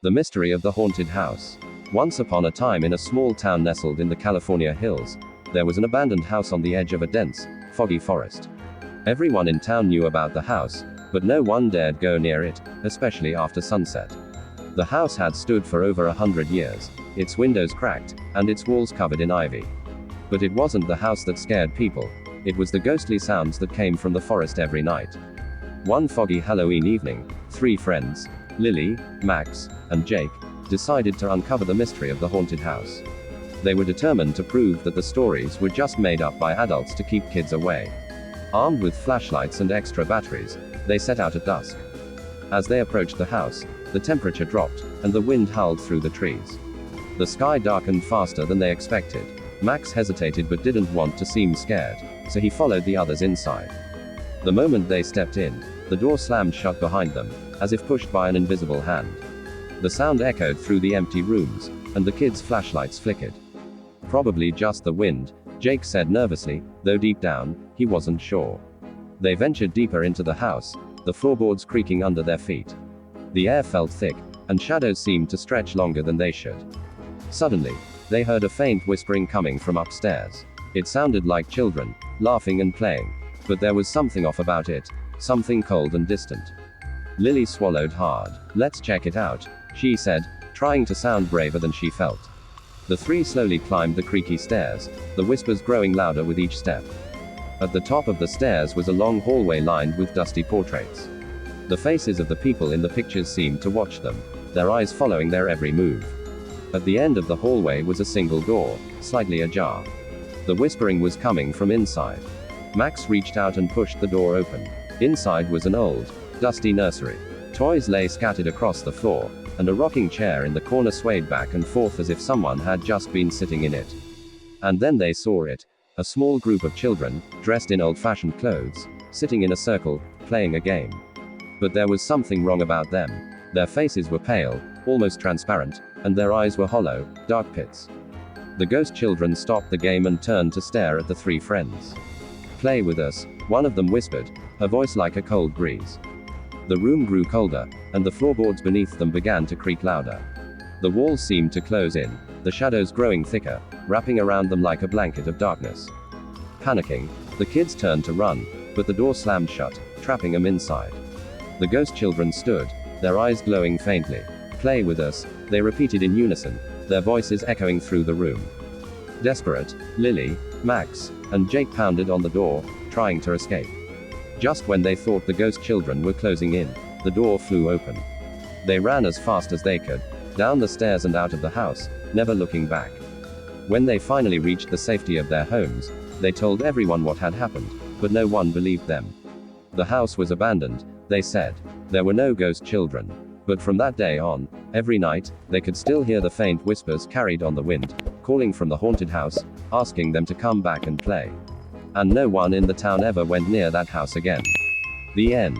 The Mystery of the Haunted House. Once upon a time, in a small town nestled in the California hills, there was an abandoned house on the edge of a dense, foggy forest. Everyone in town knew about the house, but no one dared go near it, especially after sunset. The house had stood for over 100 years, its windows cracked, and its walls covered in ivy. But it wasn't the house that scared people, it was the ghostly sounds that came from the forest every night. One foggy Halloween evening, three friends, Lily, Max, and Jake, decided to uncover the mystery of the haunted house. They were determined to prove that the stories were just made up by adults to keep kids away. Armed with flashlights and extra batteries, they set out at dusk. As they approached the house, the temperature dropped, and the wind howled through the trees. The sky darkened faster than they expected. Max hesitated but didn't want to seem scared, so he followed the others inside. The moment they stepped in, the door slammed shut behind them, as if pushed by an invisible hand. The sound echoed through the empty rooms, and the kids' flashlights flickered. Probably just the wind, Jake said nervously, though deep down, he wasn't sure. They ventured deeper into the house, the floorboards creaking under their feet. The air felt thick, and shadows seemed to stretch longer than they should. Suddenly, they heard a faint whispering coming from upstairs. It sounded like children, laughing and playing. But there was something off about it, something cold and distant. Lily swallowed hard. "Let's check it out," she said, trying to sound braver than she felt. The three slowly climbed the creaky stairs, the whispers growing louder with each step. At the top of the stairs was a long hallway lined with dusty portraits. The faces of the people in the pictures seemed to watch them, their eyes following their every move. At the end of the hallway was a single door, slightly ajar. The whispering was coming from inside. Max reached out and pushed the door open. Inside was an old, dusty nursery. Toys lay scattered across the floor, and a rocking chair in the corner swayed back and forth as if someone had just been sitting in it. And then they saw it. A small group of children, dressed in old-fashioned clothes, sitting in a circle, playing a game. But there was something wrong about them. Their faces were pale, almost transparent, and their eyes were hollow, dark pits. The ghost children stopped the game and turned to stare at the three friends. "Play with us," one of them whispered, her voice like a cold breeze. The room grew colder, and the floorboards beneath them began to creak louder. The walls seemed to close in, the shadows growing thicker, wrapping around them like a blanket of darkness. Panicking, the kids turned to run, but the door slammed shut, trapping them inside. The ghost children stood, their eyes glowing faintly. "Play with us," they repeated in unison, their voices echoing through the room. Desperate, Lily, Max, and Jake pounded on the door, trying to escape. Just when they thought the ghost children were closing in, the door flew open. They ran as fast as they could, down the stairs and out of the house, never looking back. When they finally reached the safety of their homes, they told everyone what had happened, but no one believed them. The house was abandoned, they said. There were no ghost children. But from that day on, every night, they could still hear the faint whispers carried on the wind, calling from the haunted house, asking them to come back and play. And no one in the town ever went near that house again. The end.